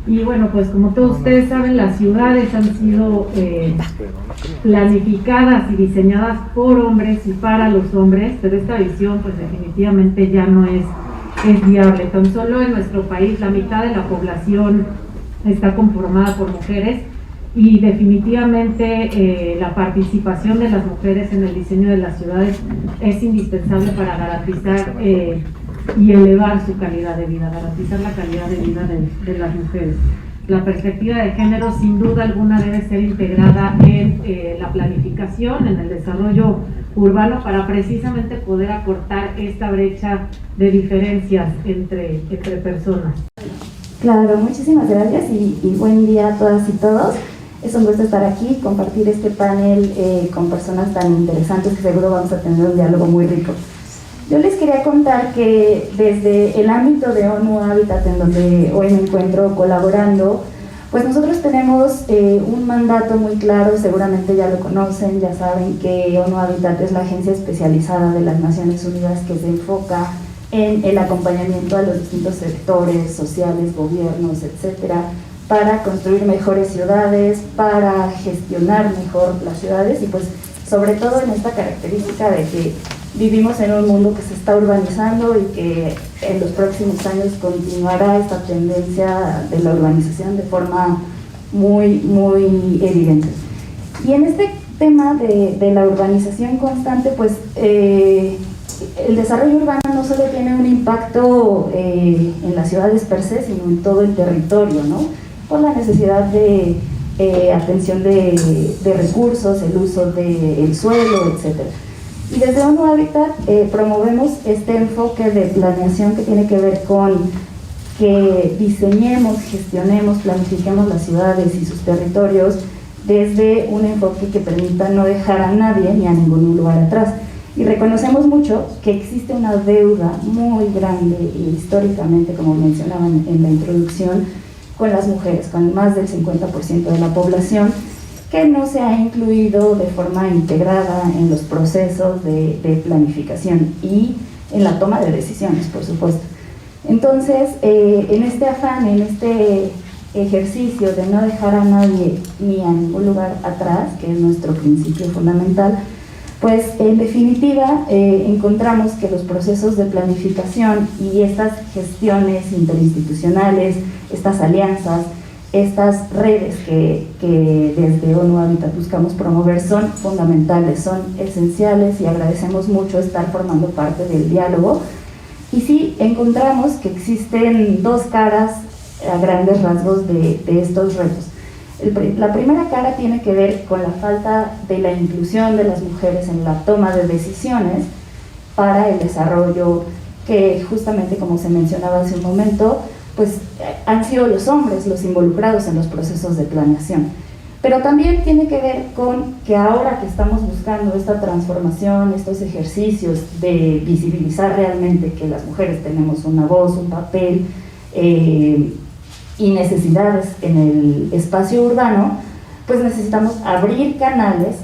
Y bueno, pues como todos ustedes saben, las ciudades han sido planificadas y diseñadas por hombres y para los hombres, pero esta visión pues definitivamente ya no es viable. Tan solo en nuestro país la mitad de la población está conformada por mujeres y definitivamente la participación de las mujeres en el diseño de las ciudades es indispensable para garantizar y elevar su calidad de vida, garantizar la calidad de vida de las mujeres. La perspectiva de género sin duda alguna debe ser integrada en la planificación, en el desarrollo urbano, para precisamente poder acortar esta brecha de diferencias entre personas. Claro, muchísimas gracias y buen día a todas y todos. Es un gusto estar aquí, compartir este panel con personas tan interesantes que seguro vamos a tener un diálogo muy rico. Yo les quería contar que desde el ámbito de ONU Habitat, en donde hoy me encuentro colaborando, pues nosotros tenemos un mandato muy claro, seguramente ya lo conocen, ya saben que ONU Habitat es la agencia especializada de las Naciones Unidas que se enfoca en el acompañamiento a los distintos sectores sociales, gobiernos, etcétera, para construir mejores ciudades, para gestionar mejor las ciudades y pues sobre todo en esta característica de que vivimos en un mundo que se está urbanizando y que en los próximos años continuará esta tendencia de la urbanización de forma muy evidente. Y en este tema de la urbanización constante, pues el desarrollo urbano no solo tiene un impacto en las ciudades per se, sino en todo el territorio, ¿no? Por la necesidad de atención de recursos, el uso del suelo, etc. Y desde ONU Habitat promovemos este enfoque de planeación que tiene que ver con que diseñemos, gestionemos, planifiquemos las ciudades y sus territorios desde un enfoque que permita no dejar a nadie ni a ningún lugar atrás. Y reconocemos mucho que existe una deuda muy grande y históricamente, como mencionaban en la introducción, con las mujeres, con más del 50% de la población, que no se ha incluido de forma integrada en los procesos de planificación y en la toma de decisiones, por supuesto. Entonces, en este afán, en este ejercicio de no dejar a nadie ni a ningún lugar atrás, que es nuestro principio fundamental, pues en definitiva encontramos que los procesos de planificación y estas gestiones interinstitucionales, estas alianzas, estas redes que desde ONU Habitat buscamos promover son fundamentales, son esenciales y agradecemos mucho estar formando parte del diálogo. Y sí, encontramos que existen dos caras a grandes rasgos de estos retos. La primera cara tiene que ver con la falta de la inclusión de las mujeres en la toma de decisiones para el desarrollo que justamente, como se mencionaba hace un momento, pues han sido los hombres los involucrados en los procesos de planeación. Pero también tiene que ver con que ahora que estamos buscando esta transformación, estos ejercicios de visibilizar realmente que las mujeres tenemos una voz, un papel y necesidades en el espacio urbano, pues necesitamos abrir canales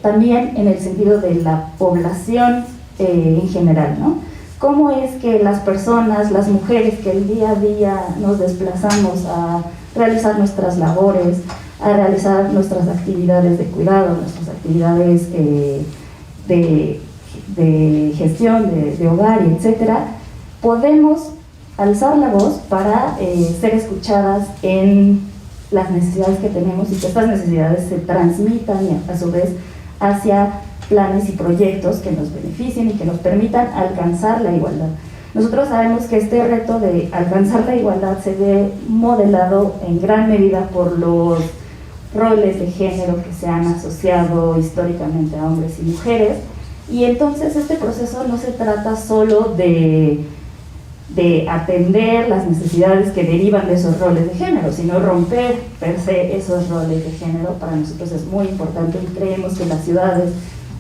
también en el sentido de la población en general, ¿no? ¿Cómo es que las personas, las mujeres que el día a día nos desplazamos a realizar nuestras labores, a realizar nuestras actividades de cuidado, nuestras actividades de gestión, de hogar, etcétera, podemos alzar la voz para ser escuchadas en las necesidades que tenemos y que estas necesidades se transmitan y a su vez hacia planes y proyectos que nos beneficien y que nos permitan alcanzar la igualdad. Nosotros sabemos que este reto de alcanzar la igualdad se ve modelado en gran medida por los roles de género que se han asociado históricamente a hombres y mujeres, y entonces este proceso no se trata solo de atender las necesidades que derivan de esos roles de género, sino romper per se esos roles de género. Para nosotros es muy importante y creemos que las ciudades,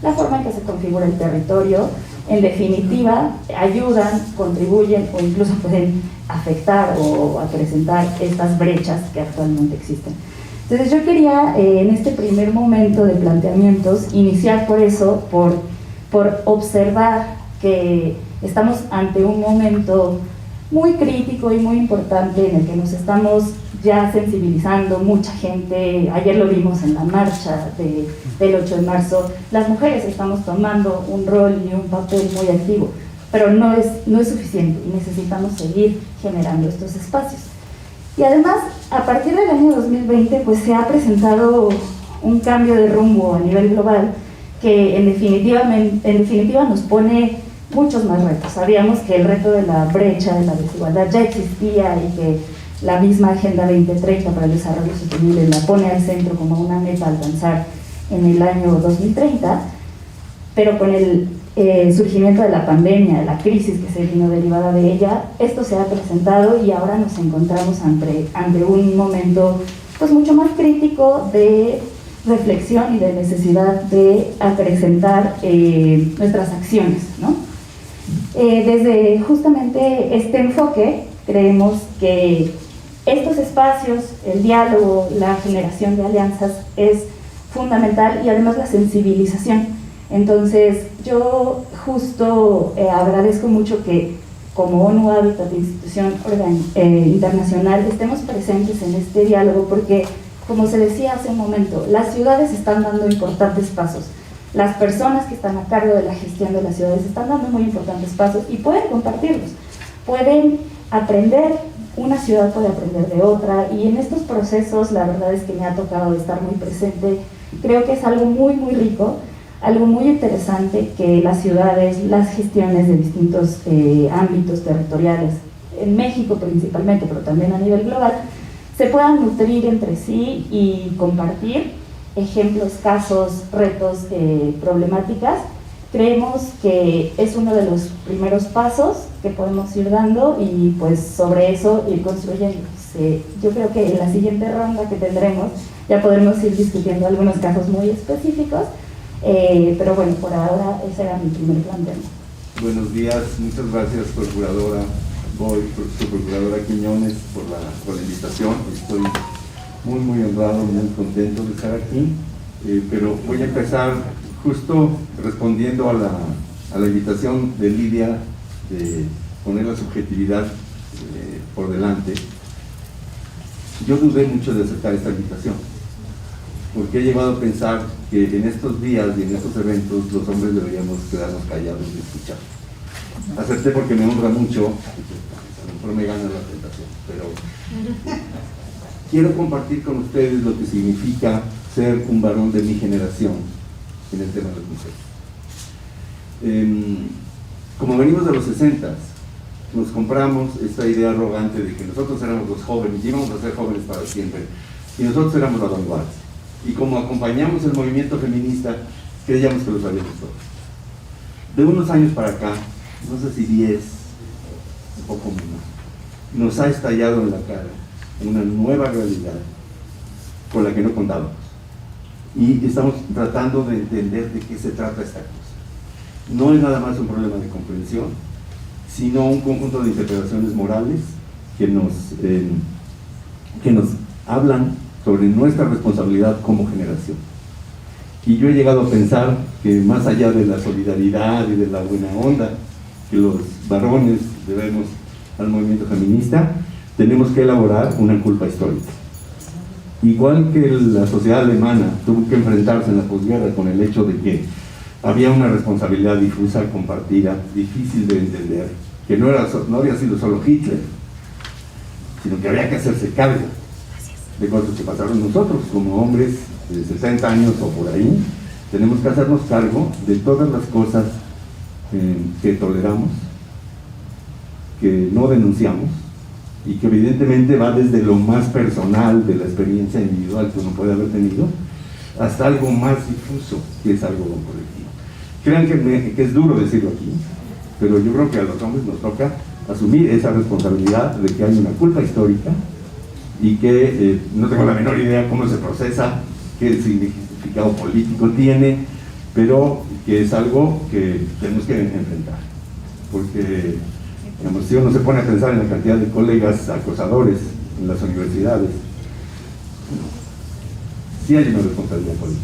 la forma en que se configura el territorio, en definitiva ayudan, contribuyen o incluso pueden afectar o acrecentar estas brechas que actualmente existen. Entonces yo quería en este primer momento de planteamientos iniciar por eso, por observar que estamos ante un momento muy crítico y muy importante en el que nos estamos ya sensibilizando mucha gente. Ayer lo vimos en la marcha del 8 de marzo. Las mujeres estamos tomando un rol y un papel muy activo, pero no es suficiente y necesitamos seguir generando estos espacios. Y además, a partir del año 2020, pues se ha presentado un cambio de rumbo a nivel global que en definitiva nos pone muchos más retos. Sabíamos que el reto de la brecha, de la desigualdad ya existía y que la misma Agenda 2030 para el Desarrollo Sostenible la pone al centro como una meta a alcanzar en el año 2030, pero con el surgimiento de la pandemia, de la crisis que se vino derivada de ella, esto se ha presentado y ahora nos encontramos ante un momento pues mucho más crítico de reflexión y de necesidad de acrecentar nuestras acciones, ¿no? Desde justamente este enfoque creemos que estos espacios, el diálogo, la generación de alianzas es fundamental y además la sensibilización. Entonces yo justo agradezco mucho que como ONU Habitat, institución internacional, estemos presentes en este diálogo porque, como se decía hace un momento, las ciudades están dando importantes pasos. Las personas que están a cargo de la gestión de las ciudades están dando muy importantes pasos y pueden compartirlos, pueden aprender, una ciudad puede aprender de otra, y en estos procesos la verdad es que me ha tocado estar muy presente. Creo que es algo muy rico, algo muy interesante que las ciudades, las gestiones de distintos ámbitos territoriales, en México principalmente, pero también a nivel global, se puedan nutrir entre sí y compartir ejemplos, casos, retos, problemáticas. Creemos que es uno de los primeros pasos que podemos ir dando y pues sobre eso ir construyendo. Yo creo que en la siguiente ronda que tendremos ya podremos ir discutiendo algunos casos muy específicos, pero bueno, por ahora ese era mi primer planteamiento. Buenos días, muchas gracias procuradora Boy, subprocuradora Quiñones por la invitación. Estoy muy honrado, muy contento de estar aquí, pero voy a empezar justo respondiendo a la invitación de Lidia de poner la subjetividad por delante. Yo dudé mucho de aceptar esta invitación, porque he llegado a pensar que en estos días y en estos eventos los hombres deberíamos quedarnos callados y escuchar. Acepté porque me honra mucho, a lo mejor me gana la tentación, pero quiero compartir con ustedes lo que significa ser un varón de mi generación en el tema de las mujeres. Como venimos de los 60s, nos compramos esta idea arrogante de que nosotros éramos los jóvenes y íbamos a ser jóvenes para siempre, y nosotros éramos la vanguardia, y como acompañamos el movimiento feminista, creíamos que lo sabíamos todo. De unos años para acá, no sé si 10, un poco menos, nos ha estallado en la cara una nueva realidad con la que no contábamos, y estamos tratando de entender de qué se trata esta cosa. No es nada más un problema de comprensión, sino un conjunto de interpretaciones morales que nos hablan sobre nuestra responsabilidad como generación. Y yo he llegado a pensar que más allá de la solidaridad y de la buena onda que los varones debemos al movimiento feminista, tenemos que elaborar una culpa histórica. Igual que la sociedad alemana tuvo que enfrentarse en la posguerra con el hecho de que había una responsabilidad difusa, compartida, difícil de entender, que no había sido solo Hitler, sino que había que hacerse cargo de cosas que pasaron. Nosotros como hombres de 60 años o por ahí, tenemos que hacernos cargo de todas las cosas que toleramos, que no denunciamos, y que evidentemente va desde lo más personal de la experiencia individual que uno puede haber tenido, hasta algo más difuso, que es algo colectivo. Crean que es duro decirlo aquí, pero yo creo que a los hombres nos toca asumir esa responsabilidad de que hay una culpa histórica y que no tengo la menor idea cómo se procesa, qué significado político tiene, pero que es algo que tenemos que enfrentar, porque digamos, si uno se pone a pensar en la cantidad de colegas acosadores en las universidades, sí hay una responsabilidad política,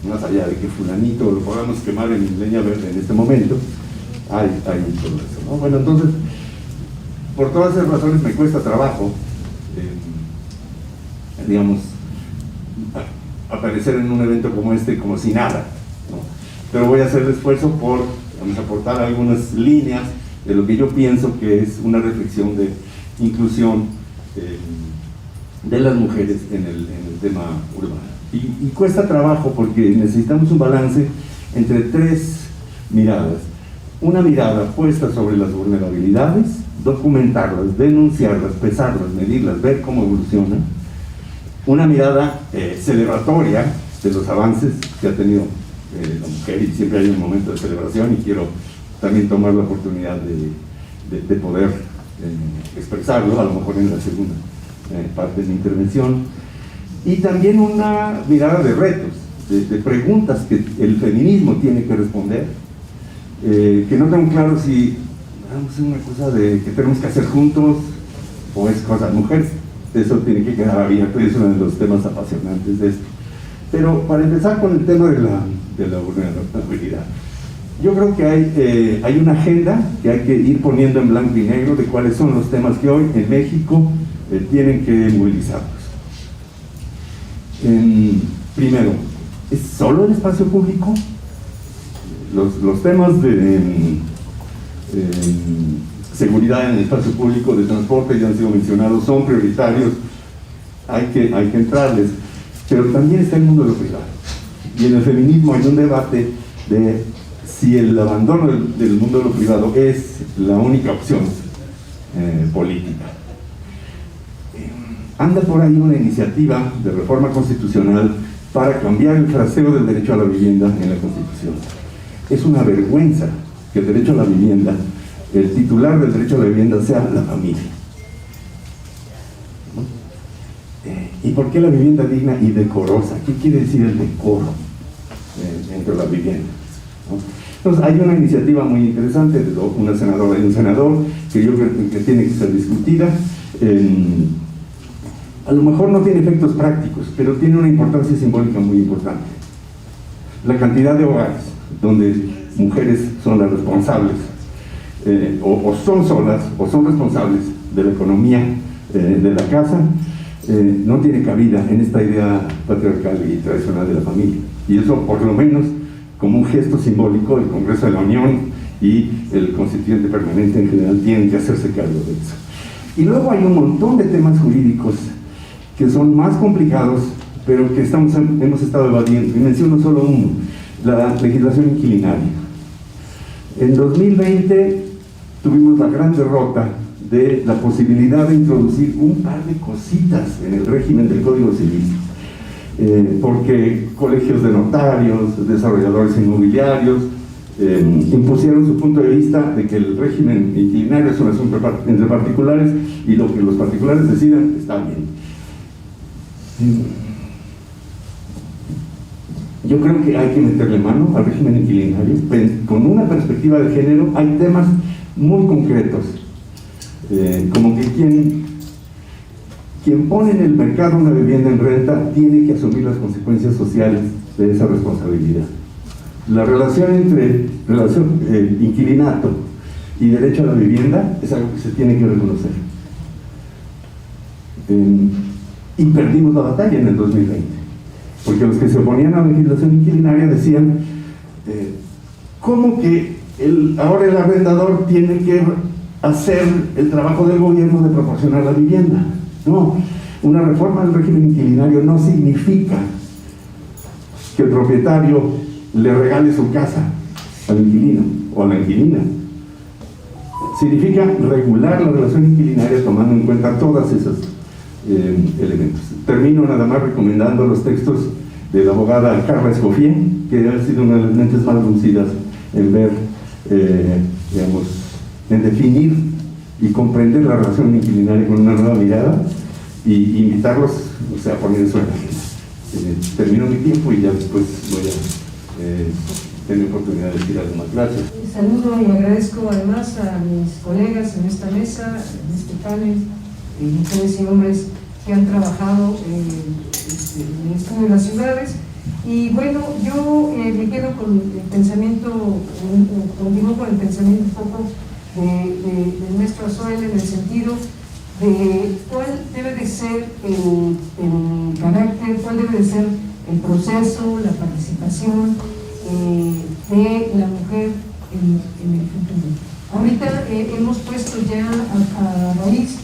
¿no? Más allá de que fulanito lo podamos quemar en leña verde en este momento, hay todo eso, ¿no? Bueno, entonces, por todas esas razones me cuesta trabajo, digamos, aparecer en un evento como este como si nada, ¿no? Pero voy a hacer el esfuerzo por, vamos, aportar algunas líneas de lo que yo pienso que es una reflexión de inclusión de las mujeres en el tema urbano. Y cuesta trabajo porque necesitamos un balance entre tres miradas. Una mirada puesta sobre las vulnerabilidades, documentarlas, denunciarlas, pesarlas, medirlas, ver cómo evolucionan. Una mirada celebratoria de los avances que ha tenido la mujer, y siempre hay un momento de celebración, y quiero también tomar la oportunidad de poder expresarlo, a lo mejor en la segunda parte de mi intervención. Y también una mirada de retos, de preguntas que el feminismo tiene que responder, que no tengo claro si es una cosa de que tenemos que hacer juntos o es cosa de mujeres. Eso tiene que quedar abierto y es uno de los temas apasionantes de esto. Pero para empezar con el tema de la vulnerabilidad, yo creo que hay una agenda que hay que ir poniendo en blanco y negro de cuáles son los temas que hoy en México tienen que movilizarnos. Primero, ¿es solo el espacio público? Los temas de seguridad en el espacio público, de transporte, ya han sido mencionados, son prioritarios, hay que entrarles, pero también está el mundo de lo privado. Y en el feminismo hay un debate de si el abandono del mundo de lo privado es la única opción política. Anda por ahí una iniciativa de reforma constitucional para cambiar el fraseo del derecho a la vivienda en la Constitución. Es una vergüenza que el derecho a la vivienda, el titular del derecho a la vivienda sea la familia. ¿Y por qué la vivienda digna y decorosa? ¿Qué quiere decir el decoro dentro de la vivienda? ¿No? Entonces hay una iniciativa muy interesante de una senadora y un senador que yo creo que tiene que ser discutida. A lo mejor no tiene efectos prácticos, pero tiene una importancia simbólica muy importante. La cantidad de hogares donde mujeres son las responsables, o son solas, o son responsables de la economía de la casa, no tiene cabida en esta idea patriarcal y tradicional de la familia. Y eso, por lo menos, como un gesto simbólico, el Congreso de la Unión y el Constituyente Permanente en general tienen que hacerse cargo de eso. Y luego hay un montón de temas jurídicos que son más complicados, pero que hemos estado evadiendo. Y menciono solo uno, la legislación inquilinaria. En 2020 tuvimos la gran derrota de la posibilidad de introducir un par de cositas en el régimen del Código Civil, porque colegios de notarios, desarrolladores inmobiliarios, impusieron su punto de vista de que el régimen inquilinario es un asunto entre particulares y lo que los particulares decidan está bien. Yo creo que hay que meterle mano al régimen inquilinario con una perspectiva de género. Hay temas muy concretos, como que quien pone en el mercado una vivienda en renta tiene que asumir las consecuencias sociales de esa responsabilidad. La relación entre inquilinato y derecho a la vivienda es algo que se tiene que reconocer. Y perdimos la batalla en el 2020, porque los que se oponían a la legislación inquilinaria decían, ¿cómo que ahora el arrendador tiene que hacer el trabajo del gobierno de proporcionar la vivienda? No, una reforma del régimen inquilinario no significa que el propietario le regale su casa al inquilino o a la inquilina. Significa regular la relación inquilinaria tomando en cuenta todas esas elementos. Termino nada más recomendando los textos de la abogada Carla Escoffier, que ha sido una de las mentes más lucidas en ver, en definir y comprender la relación inquilinaria con una nueva mirada, y invitarlos, a poner eso en la agenda. Termino mi tiempo y ya después voy a tener oportunidad de decir algo más. Gracias. Saludo y agradezco además a mis colegas en esta mesa, en este panel, mujeres y hombres que han trabajado en el estudio de las ciudades. Y bueno, yo me quedo con el pensamiento, continúo con el pensamiento un poco del maestro Azuel en el sentido de cuál debe de ser el carácter, cuál debe de ser el proceso, la participación de la mujer en el futuro. Ahorita hemos puesto ya a raíz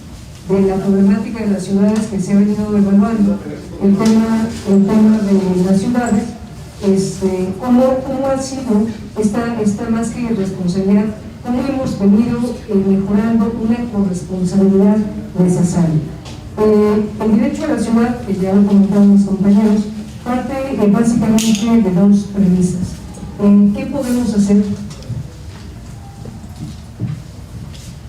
de la problemática de las ciudades que se ha venido evaluando el tema de las ciudades, cómo ha sido esta más que responsabilidad, cómo hemos venido mejorando una corresponsabilidad necesaria. El derecho a la ciudad, que ya lo comentaron mis compañeros, parte básicamente de dos premisas. ¿Qué podemos hacer?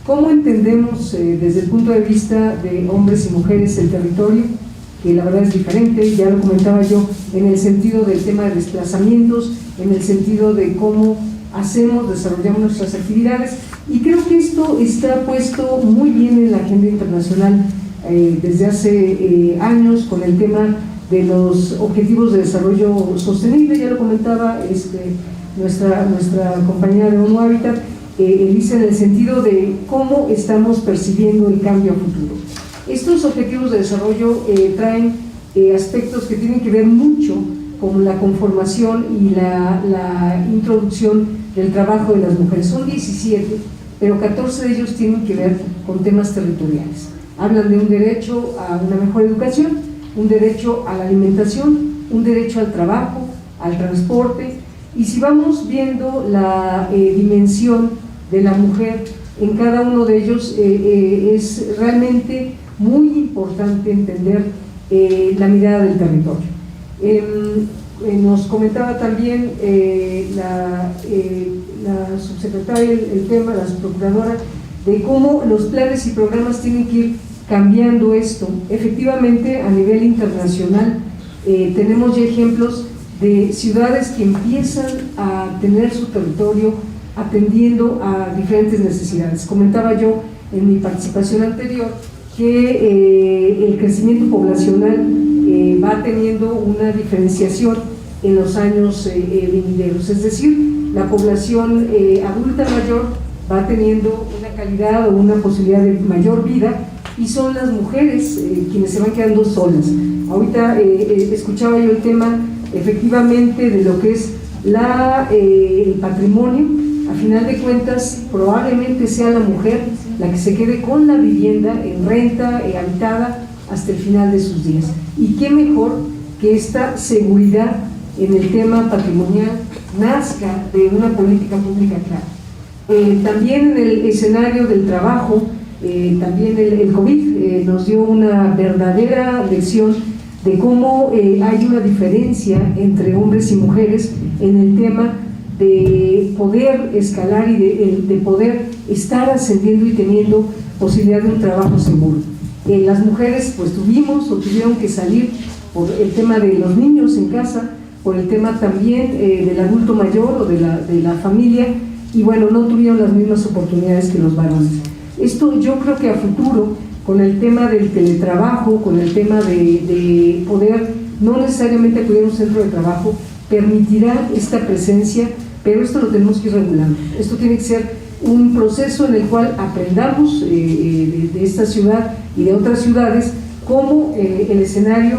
¿Cómo entendemos desde el punto de vista de hombres y mujeres el territorio? Que la verdad es diferente, ya lo comentaba yo, en el sentido del tema de desplazamientos, en el sentido de cómo desarrollamos nuestras actividades, y creo que esto está puesto muy bien en la agenda internacional desde hace años con el tema de los objetivos de desarrollo sostenible. Ya lo comentaba nuestra compañera de ONU Habitat, Elisa, en el sentido de cómo estamos percibiendo el cambio a futuro. Estos objetivos de desarrollo traen aspectos que tienen que ver mucho con la conformación y la introducción del trabajo de las mujeres. Son 17, pero 14 de ellos tienen que ver con temas territoriales. Hablan de un derecho a una mejor educación, un derecho a la alimentación, un derecho al trabajo, al transporte, y si vamos viendo la dimensión de la mujer en cada uno de ellos, es realmente muy importante entender la mirada del territorio. Nos comentaba también la subsecretaria el tema, la subprocuradora, de cómo los planes y programas tienen que ir cambiando esto. Efectivamente, a nivel internacional tenemos ya ejemplos de ciudades que empiezan a tener su territorio atendiendo a diferentes necesidades. Comentaba yo en mi participación anterior que el crecimiento poblacional va teniendo una diferenciación en los años venideros, es decir, la población adulta mayor va teniendo una calidad o una posibilidad de mayor vida, y son las mujeres quienes se van quedando solas. Ahorita escuchaba yo el tema efectivamente de lo que es el patrimonio. A final de cuentas, probablemente sea la mujer la que se quede con la vivienda en renta habitada hasta el final de sus días. Y qué mejor que esta seguridad en el tema patrimonial nazca de una política pública clara. También en el escenario del trabajo, también el COVID nos dio una verdadera lección de cómo hay una diferencia entre hombres y mujeres en el tema de poder escalar y de poder estar ascendiendo y teniendo posibilidad de un trabajo seguro. Las mujeres pues tuvieron que salir por el tema de los niños en casa, por el tema también del adulto mayor o de la familia, y bueno, no tuvieron las mismas oportunidades que los varones. Esto yo creo que a futuro, con el tema del teletrabajo, con el tema de poder no necesariamente acudir a un centro de trabajo, permitirá esta presencia, pero esto lo tenemos que ir regulando. Esto tiene que ser un proceso en el cual aprendamos de esta ciudad y de otras ciudades cómo el escenario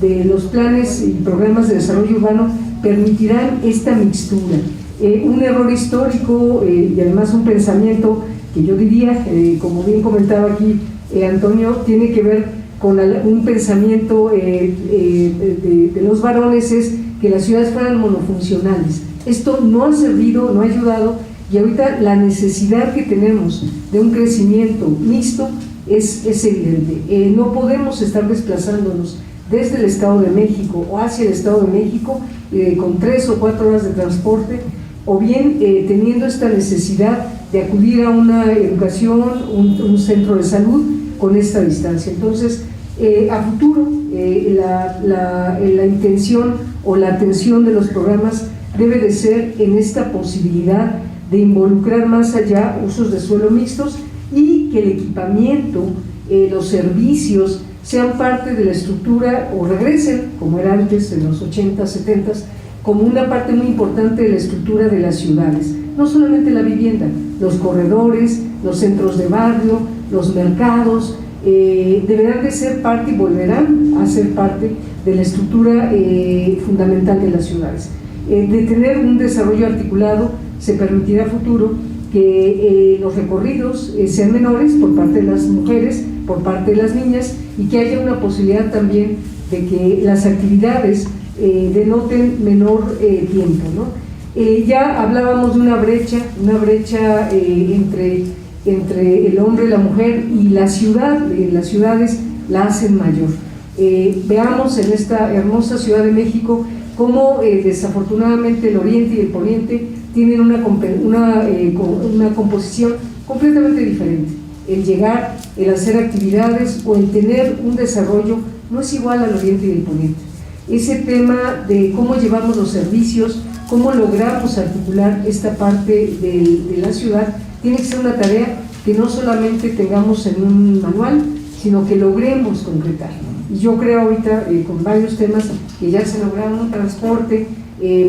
de los planes y programas de desarrollo urbano permitirán esta mixtura. Un error histórico y además un pensamiento que yo diría, como bien comentaba aquí Antonio, tiene que ver con un pensamiento de los varones, es que las ciudades fueran monofuncionales. Esto no ha servido, no ha ayudado, y ahorita la necesidad que tenemos de un crecimiento mixto es evidente. No podemos estar desplazándonos desde el Estado de México o hacia el Estado de México con 3 o 4 horas de transporte, o bien teniendo esta necesidad de acudir a una educación, un centro de salud con esta distancia. Entonces, a futuro, la intención o la atención de los programas debe de ser en esta posibilidad de involucrar más allá usos de suelo mixtos, y que el equipamiento, los servicios sean parte de la estructura o regresen, como era antes en los 80, 70, como una parte muy importante de la estructura de las ciudades. No solamente la vivienda, los corredores, los centros de barrio, los mercados, deberán de ser parte y volverán a ser parte de la estructura fundamental de las ciudades. De tener un desarrollo articulado se permitirá a futuro que los recorridos sean menores por parte de las mujeres, por parte de las niñas, y que haya una posibilidad también de que las actividades denoten menor tiempo, ¿no? Ya hablábamos de una brecha entre el hombre y la mujer, y la ciudad, las ciudades la hacen mayor. Veamos en esta hermosa Ciudad de México cómo desafortunadamente el oriente y el poniente tienen una composición completamente diferente. El llegar, el hacer actividades o el tener un desarrollo no es igual al oriente y al poniente. Ese tema de cómo llevamos los servicios, cómo logramos articular esta parte de la ciudad, tiene que ser una tarea que no solamente tengamos en un manual, sino que logremos concretar. Y yo creo ahorita con varios temas que ya se lograron, un transporte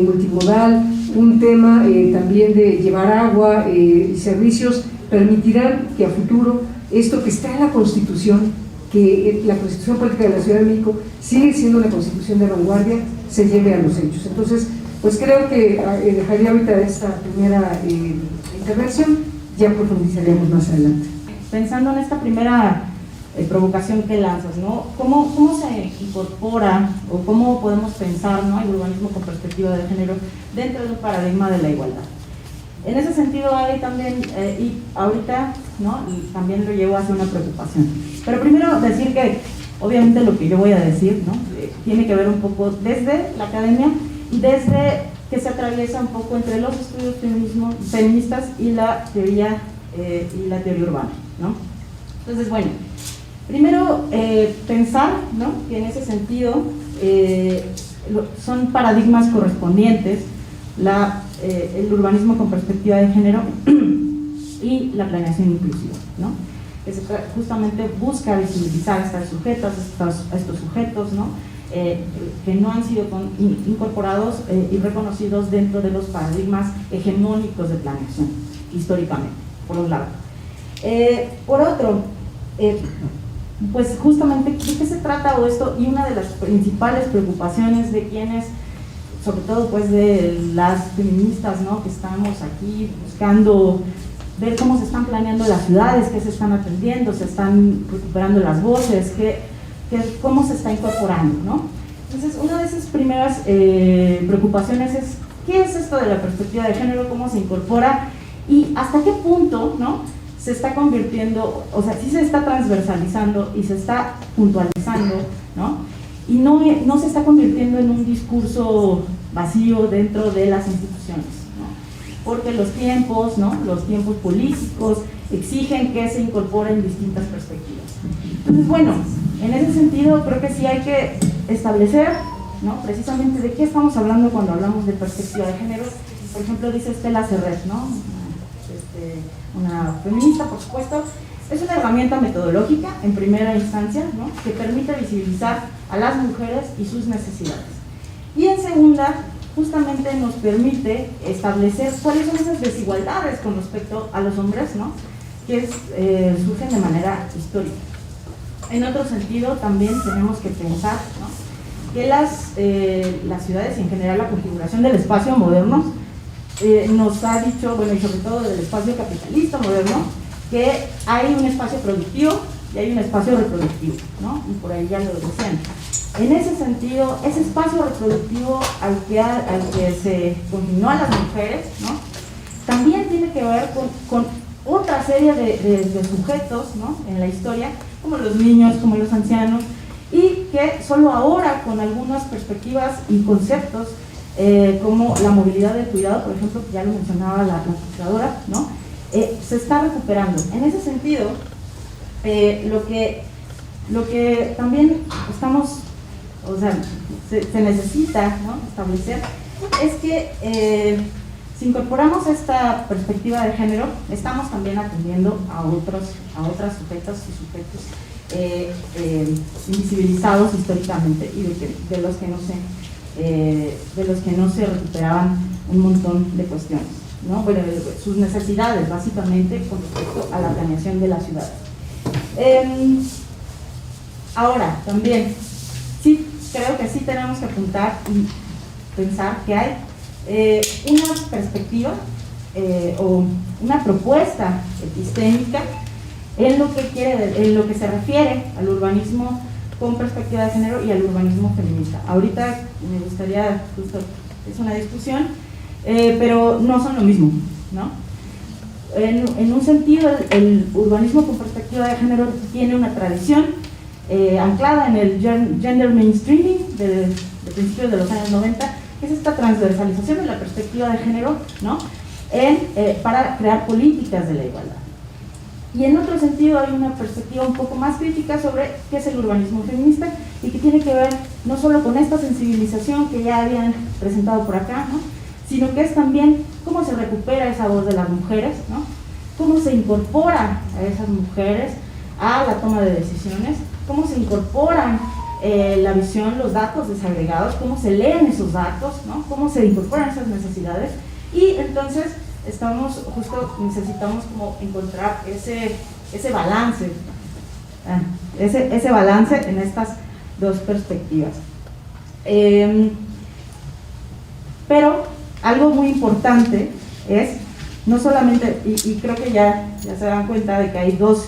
multimodal, un tema también de llevar agua y servicios, permitirán que a futuro esto que está en la Constitución, que la Constitución Política de la Ciudad de México sigue siendo una Constitución de vanguardia, se lleve a los hechos. Entonces, pues creo que dejaría ahorita esta primera intervención, ya profundizaremos más adelante. Pensando en esta primera provocación que lanzas, ¿no? ¿Cómo se incorpora o cómo podemos pensar, ¿no?, el urbanismo con perspectiva de género dentro de un paradigma de la igualdad? En ese sentido hay también, y ahorita, ¿no?, y también lo llevo hacia una preocupación. Pero primero decir que obviamente lo que yo voy a decir, ¿no?, tiene que ver un poco desde la academia y desde que se atraviesa un poco entre los estudios feministas y la teoría urbana, ¿no? Entonces, bueno, primero pensar, ¿no?, que en ese sentido son paradigmas correspondientes el urbanismo con perspectiva de género y la planeación inclusiva, ¿no?, que justamente busca visibilizar a estas sujetas, a estos sujetos, ¿no?, que no han sido incorporados y reconocidos dentro de los paradigmas hegemónicos de planeación, históricamente, por un lado. Por otro, pues justamente, ¿de qué se trata esto? Y una de las principales preocupaciones de quienes, sobre todo pues de las feministas, ¿no?, que estamos aquí buscando ver cómo se están planeando las ciudades, qué se están atendiendo, se están recuperando las voces, cómo se está incorporando, ¿no? Entonces, una de esas primeras preocupaciones es ¿qué es esto de la perspectiva de género? ¿Cómo se incorpora? Y hasta qué punto, ¿no?, se está convirtiendo, o sea, sí se está transversalizando y se está puntualizando, ¿no?, y no se está convirtiendo en un discurso vacío dentro de las instituciones, ¿no?, porque los tiempos, ¿no?, los tiempos políticos exigen que se incorporen distintas perspectivas. Entonces, bueno, en ese sentido creo que sí hay que establecer, ¿no?, precisamente de qué estamos hablando cuando hablamos de perspectiva de género. Por ejemplo, dice Estela Serret, ¿no?, una feminista, por supuesto, es una herramienta metodológica en primera instancia, ¿no?, que permite visibilizar a las mujeres y sus necesidades. Y en segunda, justamente nos permite establecer cuáles son esas desigualdades con respecto a los hombres, ¿no?, que surgen de manera histórica. En otro sentido, también tenemos que pensar, ¿no?, que las ciudades y en general la configuración del espacio moderno nos ha dicho, bueno, y sobre todo del espacio capitalista moderno, que hay un espacio productivo y hay un espacio reproductivo, ¿no?, y por ahí ya lo decían. En ese sentido, ese espacio reproductivo al que se confinó a las mujeres, ¿no?, también tiene que ver con otra serie de sujetos, ¿no?, en la historia, como los niños, como los ancianos, y que solo ahora, con algunas perspectivas y conceptos, como la movilidad del cuidado, por ejemplo, que ya lo mencionaba la curadora, ¿no?, se está recuperando. En ese sentido, lo que también estamos, o sea, se necesita, ¿no?, establecer es que si incorporamos esta perspectiva de género, estamos también atendiendo a otras sujetas y sujetos invisibilizados históricamente y de los que no se de los que no se recuperaban un montón de cuestiones, ¿no? Bueno, sus necesidades básicamente con respecto a la planeación de la ciudad. Ahora, también, sí, creo que sí tenemos que apuntar y pensar que hay una perspectiva o una propuesta epistémica en lo que se refiere al urbanismo con perspectiva de género y al urbanismo feminista. Ahorita me gustaría, justo, es una discusión, pero no son lo mismo, ¿no? En un sentido, el urbanismo con perspectiva de género tiene una tradición anclada en el gender mainstreaming de principios de los años 90, que es esta transversalización de la perspectiva de género, ¿no? Para crear políticas de la igualdad. Y en otro sentido hay una perspectiva un poco más crítica sobre qué es el urbanismo feminista y que tiene que ver no solo con esta sensibilización que ya habían presentado por acá, ¿no? Sino que es también cómo se recupera esa voz de las mujeres, ¿no? Cómo se incorpora a esas mujeres a la toma de decisiones, cómo se incorporan la visión, los datos desagregados, cómo se leen esos datos, ¿no? Cómo se incorporan esas necesidades. Y entonces necesitamos como encontrar ese balance, ese balance en estas dos perspectivas. Pero algo muy importante es, no solamente, y creo que ya se dan cuenta de que hay dos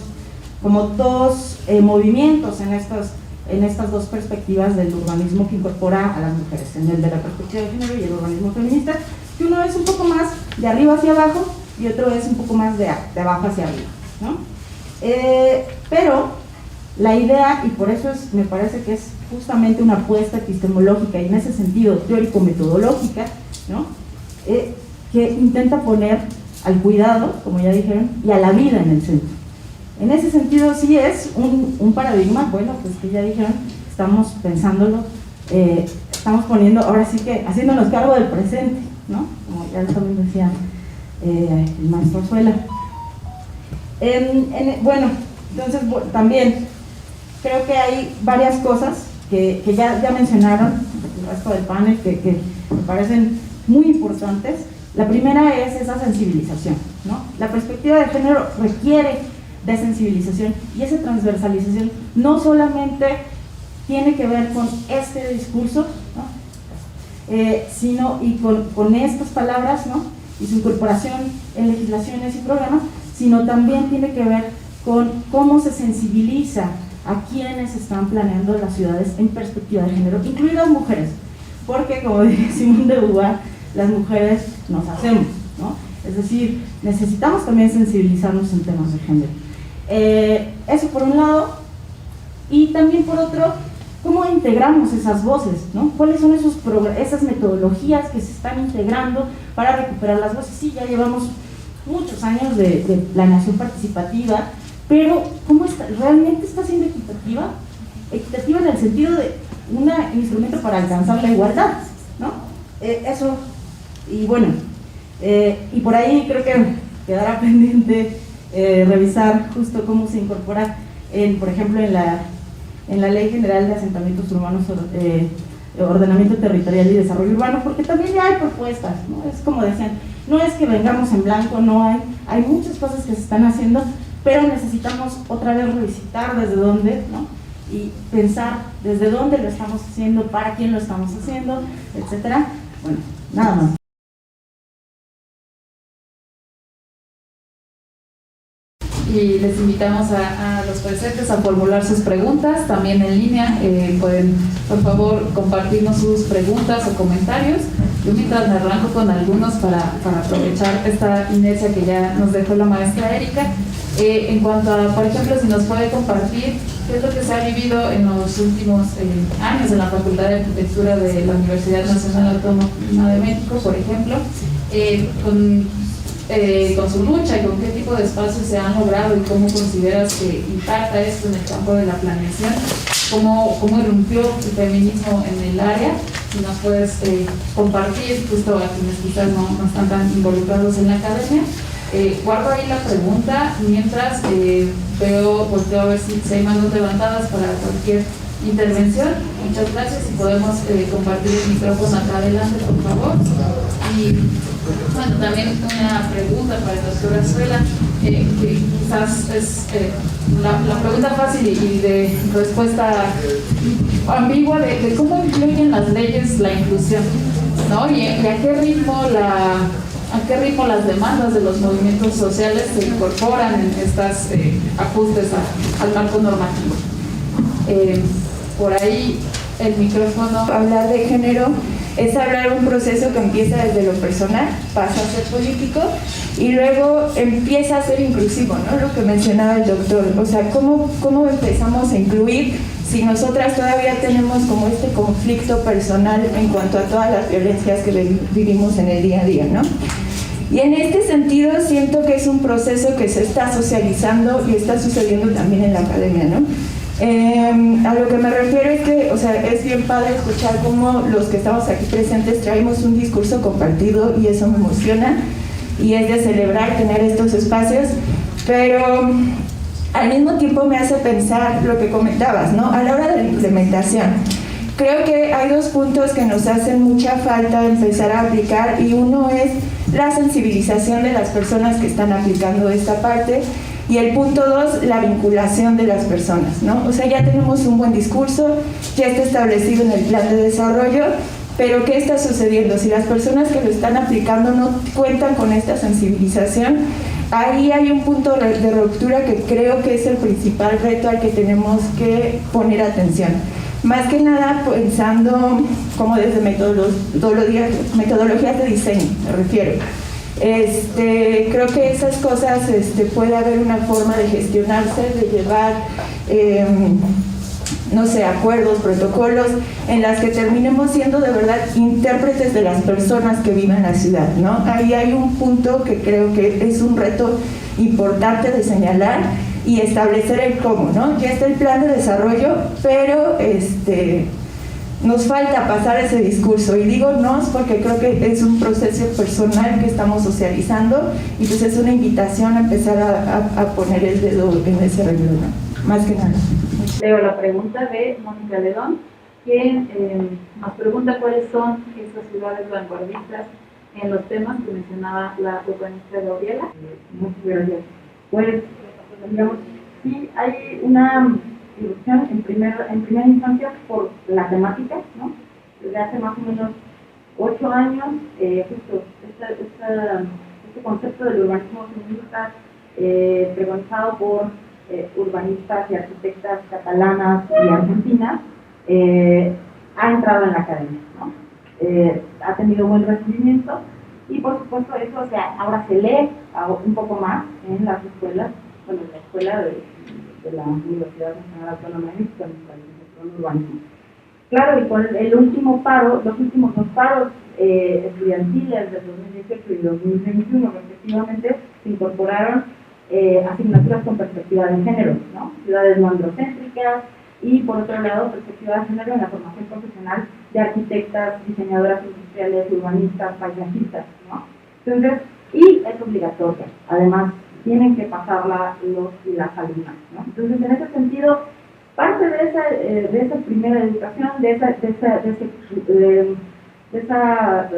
movimientos en estas dos perspectivas del urbanismo que incorpora a las mujeres, en el de la perspectiva de género y el urbanismo feminista, que uno es un poco más de arriba hacia abajo y otro es un poco más de abajo hacia arriba, ¿no? Pero la idea, y por eso me parece que es justamente una apuesta epistemológica y en ese sentido teórico-metodológica, ¿no? Que intenta poner al cuidado, como ya dijeron, y a la vida en el centro. En ese sentido sí es un paradigma, bueno, pues que ya dijeron, estamos pensándolo, estamos poniendo, ahora sí que haciéndonos cargo del presente, ¿no? Como ya también decía el maestro Azuela. Bueno, entonces también creo que hay varias cosas que ya mencionaron el resto del panel que me parecen muy importantes. La primera es esa sensibilización, ¿no? La perspectiva de género requiere de sensibilización y esa transversalización no solamente tiene que ver con este discurso, ¿no? Sino y con estas palabras, ¿no? Y su incorporación en legislaciones y programas, sino también tiene que ver con cómo se sensibiliza a quienes están planeando las ciudades en perspectiva de género, incluidas mujeres, porque como dice Simone de Beauvoir, las mujeres nos hacemos, ¿no? Es decir, necesitamos también sensibilizarnos en temas de género. Eso por un lado, y también por otro, ¿cómo integramos esas voces, ¿no? ¿Cuáles son esas metodologías que se están integrando para recuperar las voces? Sí, ya llevamos muchos años de planeación participativa, pero ¿cómo realmente está siendo equitativa? Equitativa en el sentido de un instrumento para alcanzar la igualdad, ¿no? Eso, y bueno, y por ahí creo que quedará pendiente revisar justo cómo se incorpora, por ejemplo, en la Ley General de Asentamientos Urbanos, Ordenamiento Territorial y Desarrollo Urbano, porque también ya hay propuestas, ¿no? Es como decían, no es que vengamos en blanco, no hay muchas cosas que se están haciendo, pero necesitamos otra vez revisitar desde dónde, ¿no? Y pensar desde dónde lo estamos haciendo, para quién lo estamos haciendo, etcétera. Bueno, nada más. Y les invitamos a los presentes a formular sus preguntas, también en línea. Pueden, por favor, compartirnos sus preguntas o comentarios. Yo mientras me arranco con algunos para aprovechar esta inercia que ya nos dejó la maestra Erika. En cuanto a, por ejemplo, si nos puede compartir qué es lo que se ha vivido en los últimos años en la Facultad de Arquitectura de la Universidad Nacional Autónoma de México, por ejemplo, con su lucha y con qué tipo de espacios se han logrado y cómo consideras que impacta esto en el campo de la planeación, cómo irrumpió el feminismo en el área. Si nos puedes compartir, justo a quienes quizás no están tan involucrados en la academia. Guardo ahí la pregunta mientras volteo a ver si hay manos levantadas para cualquier intervención. Muchas gracias y podemos compartir el micrófono acá adelante, por favor. Y bueno, también una pregunta para el doctor Azuela, que quizás es la pregunta fácil y de respuesta ambigua de cómo influyen las leyes la inclusión, ¿no? Y a qué ritmo las demandas de los movimientos sociales se incorporan en estos ajustes al marco normativo. Por ahí el micrófono. Hablar de género es hablar de un proceso que empieza desde lo personal, pasa a ser político y luego empieza a ser inclusivo, ¿no? Lo que mencionaba el doctor, o sea, ¿cómo empezamos a incluir si nosotras todavía tenemos como este conflicto personal en cuanto a todas las violencias que vivimos en el día a día, ¿no? Y en este sentido siento que es un proceso que se está socializando y está sucediendo también en la academia, ¿no? A lo que me refiero es que, o sea, es bien padre escuchar cómo los que estamos aquí presentes traemos un discurso compartido y eso me emociona y es de celebrar tener estos espacios, pero al mismo tiempo me hace pensar lo que comentabas, ¿no? A la hora de la implementación. Creo que hay dos puntos que nos hacen mucha falta empezar a aplicar y uno es la sensibilización de las personas que están aplicando esta parte y el punto dos, la vinculación de las personas, ¿no? O sea, ya tenemos un buen discurso, ya está establecido en el plan de desarrollo, pero ¿qué está sucediendo? Si las personas que lo están aplicando no cuentan con esta sensibilización, ahí hay un punto de ruptura que creo que es el principal reto al que tenemos que poner atención. Más que nada pensando como desde metodologías de diseño, me refiero. Creo que esas cosas puede haber una forma de gestionarse, de llevar, no sé, acuerdos, protocolos, en las que terminemos siendo de verdad intérpretes de las personas que viven en la ciudad, ¿no? Ahí hay un punto que creo que es un reto importante de señalar y establecer el cómo, ¿no? Ya está el plan de desarrollo, pero nos falta pasar ese discurso, y digo nos porque creo que es un proceso personal que estamos socializando y pues es una invitación a empezar a poner el dedo en ese renglón, ¿no? Más que nada. Leo la pregunta de Mónica Ledón, quien nos pregunta cuáles son esas ciudades vanguardistas en los temas que mencionaba la urbanista Gabriela. Muchas gracias. Pues, digamos, sí hay una irrupción en primera instancia por la temática, ¿no? Desde hace más o menos 8 años, justo este concepto del urbanismo feminista, pregonizado por urbanistas y arquitectas catalanas y argentinas, ha entrado en la academia, ¿no? Ha tenido buen recibimiento y por supuesto eso, o sea, ahora se lee un poco más en las escuelas, bueno, en la escuela de la Universidad Nacional Autónoma de México, en la licenciatura en urbanismo. Claro, y con los últimos dos paros estudiantiles de 2018 y 2021 respectivamente, se incorporaron asignaturas con perspectiva de género, ¿no? Ciudades no androcéntricas y, por otro lado, perspectiva de género en la formación profesional de arquitectas, diseñadoras industriales, urbanistas, paisajistas, ¿no? Entonces, y es obligatoria, además, tienen que pasarla los y las alumnas, ¿no? Entonces, en ese sentido, parte de esa primera educación, de esa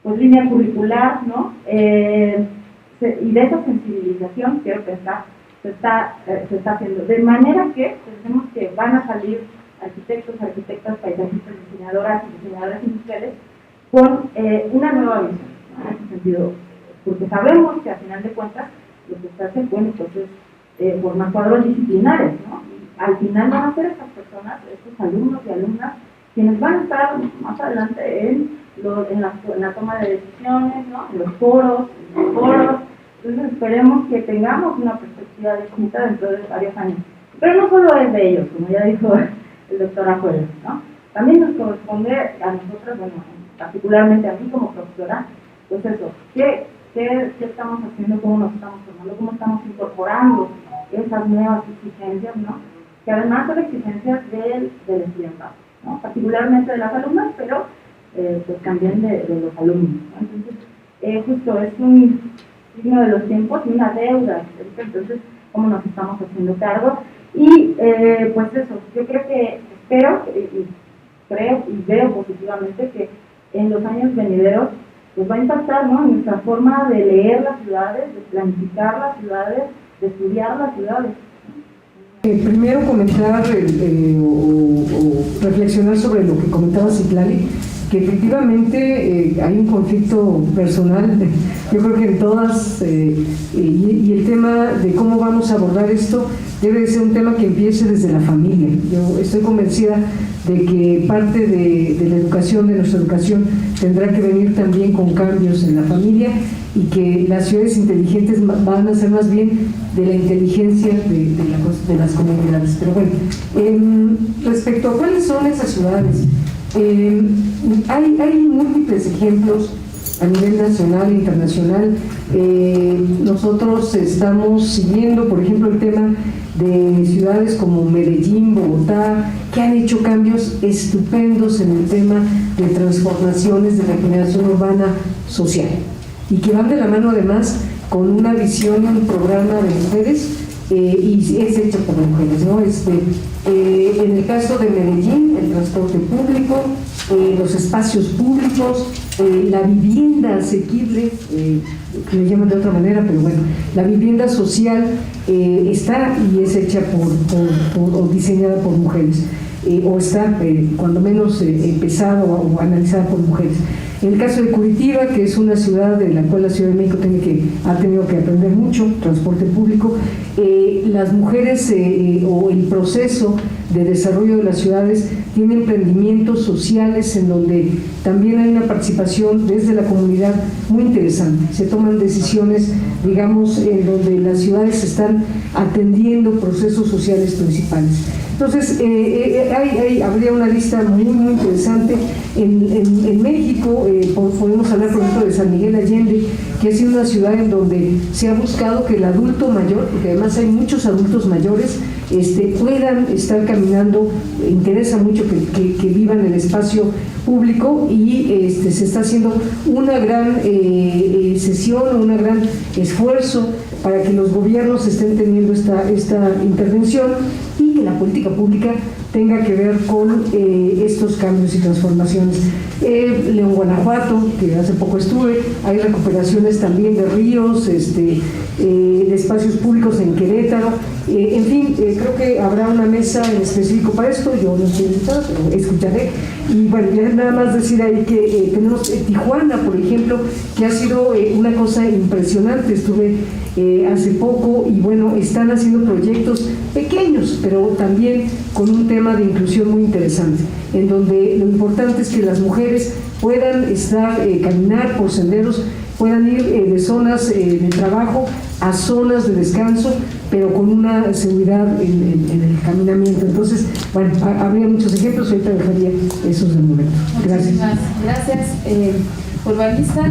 pues, línea curricular, ¿no? Y de esa sensibilización, quiero pensar, se está haciendo. De manera que pensemos que van a salir arquitectos, arquitectas, paisajistas, diseñadoras y diseñadoras industriales con una nueva visión, ¿no? En ese sentido, porque sabemos que al final de cuentas lo que se hace, bueno, pues es formar cuadros disciplinares, ¿no? Y al final van a ser estas personas, estos alumnos y alumnas, quienes van a estar más adelante en la toma de decisiones, ¿no? En los foros, entonces esperemos que tengamos una perspectiva distinta dentro de varios años. Pero no solo es de ellos, como ya dijo el doctor Ajuela, ¿no? También nos corresponde a nosotros, bueno, particularmente a mí como profesora, pues eso, ¿qué estamos haciendo? ¿Cómo nos estamos formando? ¿Cómo estamos incorporando esas nuevas exigencias, ¿no? Que además son exigencias del estudiantado, ¿no? Particularmente de las alumnas, pero pues también de los alumnos, ¿no? Entonces, justo es un signo de los tiempos y una deuda. Entonces, cómo nos estamos haciendo cargo. Y pues eso, yo creo y veo positivamente que en los años venideros pues va a impactar, ¿no?, en nuestra forma de leer las ciudades, de planificar las ciudades, de estudiar las ciudades. Primero comentar o reflexionar sobre lo que comentaba Citlali, que efectivamente hay un conflicto personal, yo creo que en todas, y el tema de cómo vamos a abordar esto debe de ser un tema que empiece desde la familia. Yo estoy convencida de que parte de la educación, de nuestra educación, tendrá que venir también con cambios en la familia, y que las ciudades inteligentes van a ser más bien de la inteligencia de las comunidades. Pero bueno, respecto a cuáles son esas ciudades, hay múltiples ejemplos a nivel nacional e internacional. Nosotros estamos siguiendo, por ejemplo, el tema de ciudades como Medellín, Bogotá, que han hecho cambios estupendos en el tema de transformaciones de regeneración urbana social, y que van de la mano además con una visión y un programa de mujeres, y es hecho por mujeres, ¿no? En el caso de Medellín, el transporte público, los espacios públicos, la vivienda asequible, que le llaman de otra manera, pero bueno, la vivienda social está y es hecha o diseñada por mujeres, o está cuando menos empezada o analizada por mujeres. En el caso de Curitiba, que es una ciudad de la cual la Ciudad de México ha tenido que aprender mucho, transporte público, las mujeres o el proceso de desarrollo de las ciudades tiene emprendimientos sociales en donde también hay una participación desde la comunidad muy interesante. Se toman decisiones, digamos, en donde las ciudades están atendiendo procesos sociales principales. Entonces, habría una lista muy, muy interesante. En México, podemos hablar, por ejemplo, de San Miguel Allende, que ha sido una ciudad en donde se ha buscado que el adulto mayor, porque además hay muchos adultos mayores, puedan estar caminando. Interesa mucho que vivan en el espacio público, y se está haciendo una gran sesión, un gran esfuerzo para que los gobiernos estén teniendo esta intervención, y que la política pública tenga que ver con estos cambios y transformaciones. León, Guanajuato, que hace poco estuve, hay recuperaciones también de ríos, de espacios públicos en Querétaro. En fin, creo que habrá una mesa en específico para esto. Yo no estoy invitada, pero escucharé. Y bueno, ya nada más decir ahí que tenemos Tijuana, por ejemplo, que ha sido una cosa impresionante. Estuve hace poco, y bueno, están haciendo proyectos pequeños, pero también con un tema de inclusión muy interesante, en donde lo importante es que las mujeres puedan caminar por senderos, puedan ir de zonas de trabajo a zonas de descanso, pero con una seguridad en el caminamiento. Entonces, bueno, habría muchos ejemplos, ahorita dejaría esos de momento. Gracias. Muchísimas gracias. Urbanista,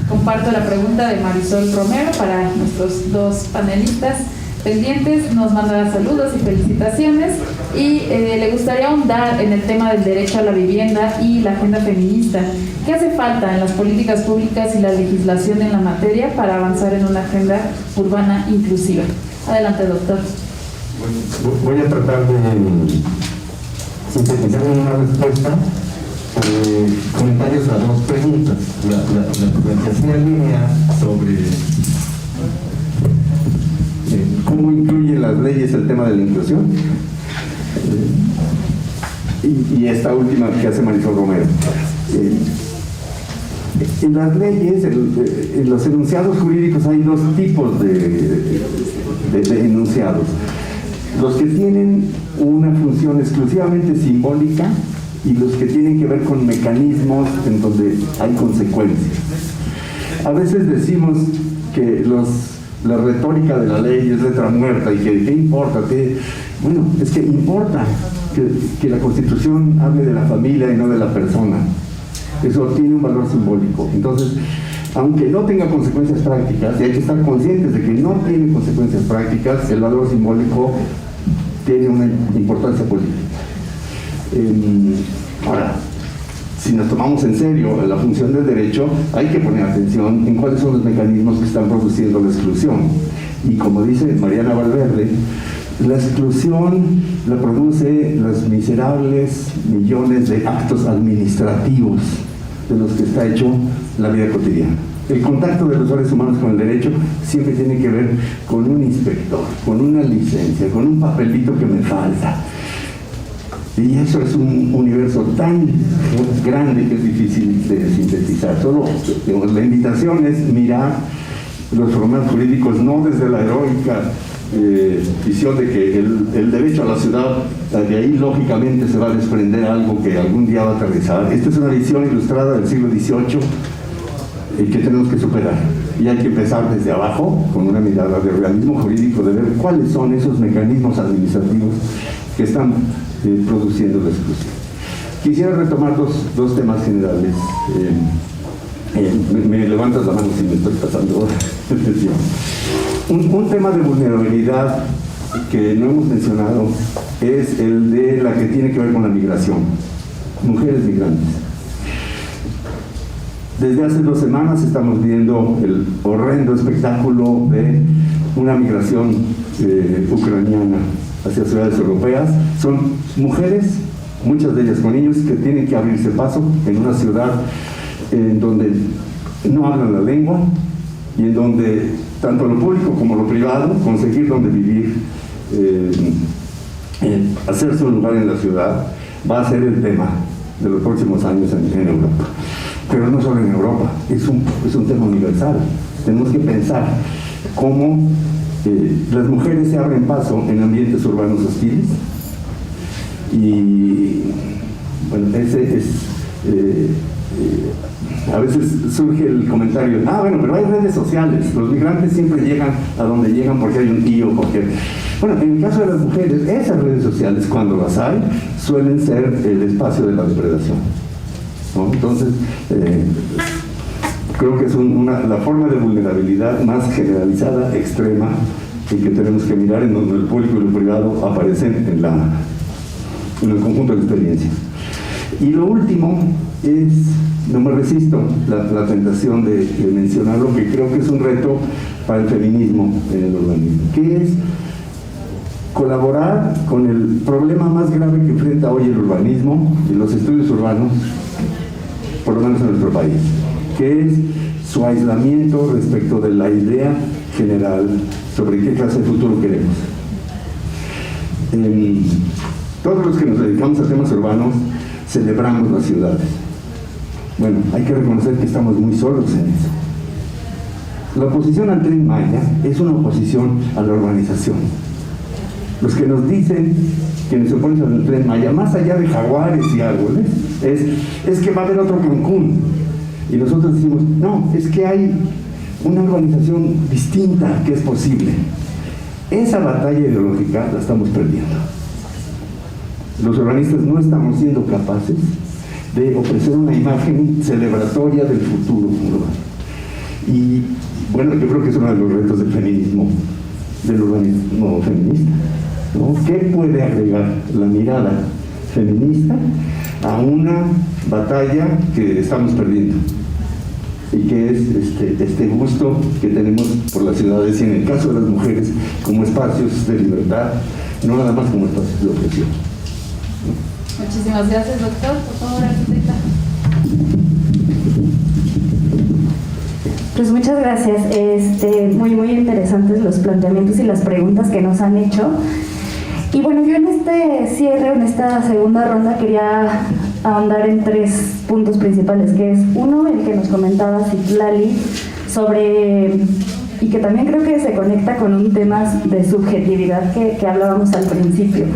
comparto la pregunta de Marisol Romero para nuestros dos panelistas pendientes. Nos manda saludos y felicitaciones, y le gustaría ahondar en el tema del derecho a la vivienda y la agenda feminista. ¿Qué hace falta en las políticas públicas y la legislación en la materia para avanzar en una agenda urbana inclusiva? Adelante, doctor. Bueno, voy a tratar de sintetizar en una respuesta comentarios a dos preguntas. La que hacía línea sobre ¿cómo incluyen las leyes el tema de la inclusión? Y esta última que hace Marisol Romero. En las leyes, en los enunciados jurídicos, hay dos tipos de enunciados. Los que tienen una función exclusivamente simbólica, y los que tienen que ver con mecanismos en donde hay consecuencias. A veces decimos que la retórica de la ley es letra muerta, y que ¿qué importa? Bueno, es que importa que la Constitución hable de la familia y no de la persona. Eso tiene un valor simbólico. Entonces, aunque no tenga consecuencias prácticas, y hay que estar conscientes de que no tiene consecuencias prácticas, el valor simbólico tiene una importancia política. Ahora, si nos tomamos en serio la función del derecho, hay que poner atención en cuáles son los mecanismos que están produciendo la exclusión. Y como dice Mariana Valverde, la exclusión la produce los miserables millones de actos administrativos de los que está hecho la vida cotidiana. El contacto de los seres humanos con el derecho siempre tiene que ver con un inspector, con una licencia, con un papelito que me falta. Y eso es un universo tan grande que es difícil de sintetizar. Solo, digamos, la invitación es mirar los problemas jurídicos no desde la heroica visión de que el derecho a la ciudad, de ahí lógicamente se va a desprender algo que algún día va a aterrizar. Esta es una visión ilustrada del siglo XVIII que tenemos que superar. Y hay que empezar desde abajo, con una mirada de realismo jurídico, de ver cuáles son esos mecanismos administrativos que están produciendo la exclusión. Quisiera retomar dos temas generales. Me levantas la mano si me estoy pasando. Un tema de vulnerabilidad que no hemos mencionado es el de la que tiene que ver con la migración. Mujeres migrantes. Desde hace 2 semanas estamos viendo el horrendo espectáculo de una migración ucraniana hacia ciudades europeas. Son mujeres, muchas de ellas con niños, que tienen que abrirse paso en una ciudad en donde no hablan la lengua y en donde tanto lo público como lo privado, conseguir donde vivir, hacerse un lugar en la ciudad, va a ser el tema de los próximos años en Europa. Pero no solo en Europa, es un tema universal. Tenemos que pensar cómo las mujeres se abren paso en ambientes urbanos hostiles. Y bueno, ese es... a veces surge el comentario, bueno, pero hay redes sociales, los migrantes siempre llegan a donde llegan porque hay un tío, porque... Bueno, en el caso de las mujeres, esas redes sociales, cuando las hay, suelen ser el espacio de la depredación, ¿no? Entonces, creo que es la forma de vulnerabilidad más generalizada, extrema, y que tenemos que mirar, en donde el público y lo privado aparecen en el conjunto de la experiencia. Y lo último es, no me resisto la tentación de mencionar lo que creo que es un reto para el feminismo en el urbanismo, que es colaborar con el problema más grave que enfrenta hoy el urbanismo y los estudios urbanos, por lo menos en nuestro país, que es su aislamiento respecto de la idea general sobre qué clase de futuro queremos. Todos los que nos dedicamos a temas urbanos celebramos las ciudades. Bueno, hay que reconocer que estamos muy solos en eso. La oposición al Tren Maya es una oposición a la urbanización. Los que nos dicen, quienes se oponen al Tren Maya, más allá de jaguares y árboles, es que va a haber otro Cancún. Y nosotros decimos, no, es que hay una urbanización distinta que es posible. Esa batalla ideológica la estamos perdiendo. Los urbanistas no estamos siendo capaces de ofrecer una imagen celebratoria del futuro urbano. Y bueno, yo creo que es uno de los retos del feminismo, del urbanismo feminista, ¿no? ¿Qué puede agregar la mirada feminista a una batalla que estamos perdiendo? Y que es este gusto que tenemos por las ciudades, y en el caso de las mujeres, como espacios de libertad, no nada más como espacios de opresión. Muchísimas gracias, doctor. Por favor, arquitecta. Pues muchas gracias. Muy interesantes los planteamientos y las preguntas que nos han hecho. Y bueno, yo en este cierre, en esta segunda ronda, quería ahondar en 3 puntos principales, que es uno, el que nos comentaba Citlali sobre, y que también creo que se conecta con un tema de subjetividad que hablábamos al principio.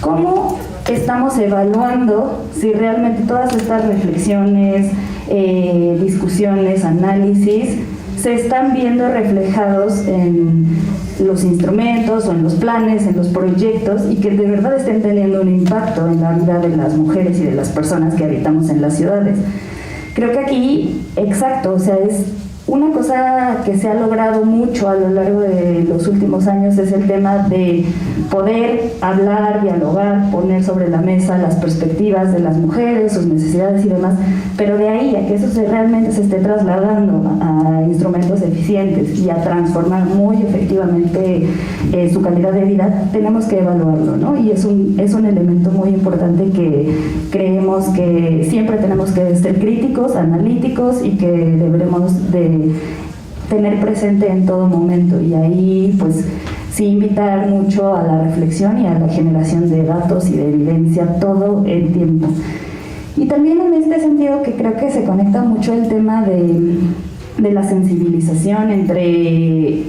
¿Cómo estamos evaluando si realmente todas estas reflexiones, discusiones, análisis, se están viendo reflejados en los instrumentos o en los planes, en los proyectos, y que de verdad estén teniendo un impacto en la vida de las mujeres y de las personas que habitamos en las ciudades? Creo que aquí, exacto, o sea, es Una cosa que se ha logrado mucho a lo largo de los últimos años es el tema de poder hablar, dialogar, poner sobre la mesa las perspectivas de las mujeres, sus necesidades y demás, pero de ahí a que eso realmente se esté trasladando a instrumentos eficientes y a transformar muy efectivamente su calidad de vida, tenemos que evaluarlo, ¿no? Y es un elemento muy importante que creemos que siempre tenemos que ser críticos, analíticos y que deberemos de tener presente en todo momento, y ahí pues sí invitar mucho a la reflexión y a la generación de datos y de evidencia todo el tiempo. Y también en este sentido que creo que se conecta mucho el tema de la sensibilización entre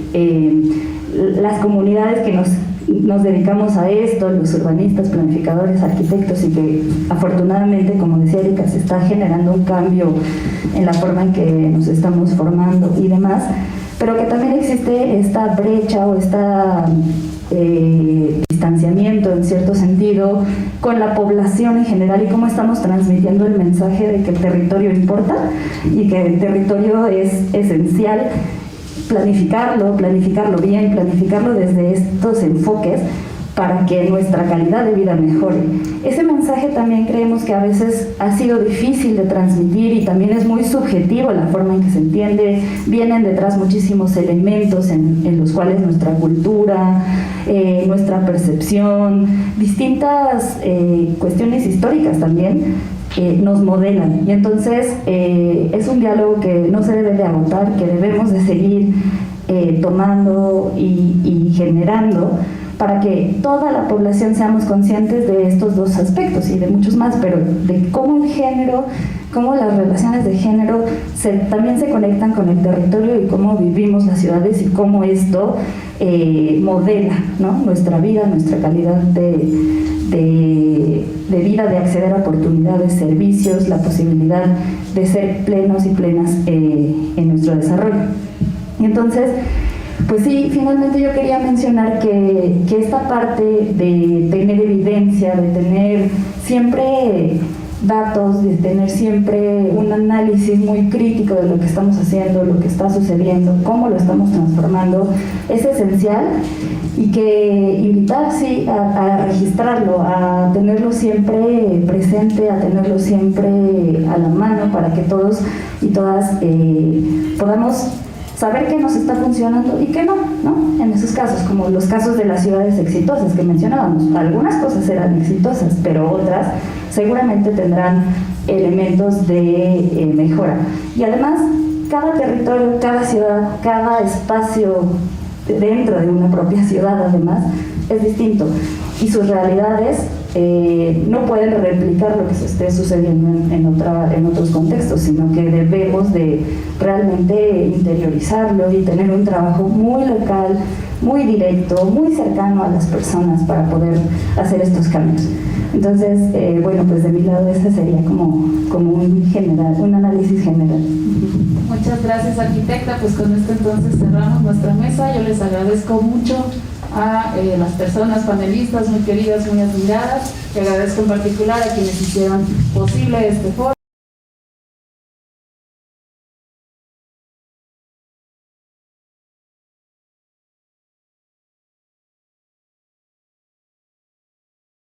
las comunidades que nos dedicamos a esto, los urbanistas, planificadores, arquitectos, y que afortunadamente, como decía Erika, se está generando un cambio en la forma en que nos estamos formando y demás, pero que también existe esta brecha o distanciamiento en cierto sentido con la población en general, y cómo estamos transmitiendo el mensaje de que el territorio importa y que el territorio es esencial. Planificarlo bien, planificarlo desde estos enfoques para que nuestra calidad de vida mejore. Ese mensaje también creemos que a veces ha sido difícil de transmitir y también es muy subjetivo la forma en que se entiende. Vienen detrás muchísimos elementos en los cuales nuestra cultura, nuestra percepción, distintas cuestiones históricas también nos modelan, y entonces es un diálogo que no se debe de agotar, que debemos de seguir tomando y generando para que toda la población seamos conscientes de estos dos aspectos y de muchos más, pero de cómo el género, cómo las relaciones de género también se conectan con el territorio y cómo vivimos las ciudades y cómo esto modela, ¿no?, nuestra vida, nuestra calidad de vida, de acceder a oportunidades, servicios, la posibilidad de ser plenos y plenas en nuestro desarrollo. Y entonces, pues sí, finalmente yo quería mencionar que esta parte de tener evidencia, de tener siempre datos, de tener siempre un análisis muy crítico de lo que estamos haciendo, lo que está sucediendo, cómo lo estamos transformando, es esencial, y que invitar, sí, a registrarlo, a tenerlo siempre presente, a tenerlo siempre a la mano para que todos y todas podamos saber qué nos está funcionando y qué no, ¿no? En esos casos, como los casos de las ciudades exitosas que mencionábamos, algunas cosas eran exitosas, pero otras seguramente tendrán elementos de mejora. Y además, cada territorio, cada ciudad, cada espacio dentro de una propia ciudad, además, es distinto, y sus realidades no pueden replicar lo que se esté sucediendo en otros contextos, sino que debemos de realmente interiorizarlo y tener un trabajo muy local, muy directo, muy cercano a las personas para poder hacer estos cambios. Entonces, bueno, pues de mi lado ese sería como un análisis general. Muchas gracias, arquitecta. Pues con esto entonces cerramos nuestra mesa. Yo les agradezco mucho a las personas panelistas muy queridas, muy admiradas, y agradezco en particular a quienes hicieron posible este foro.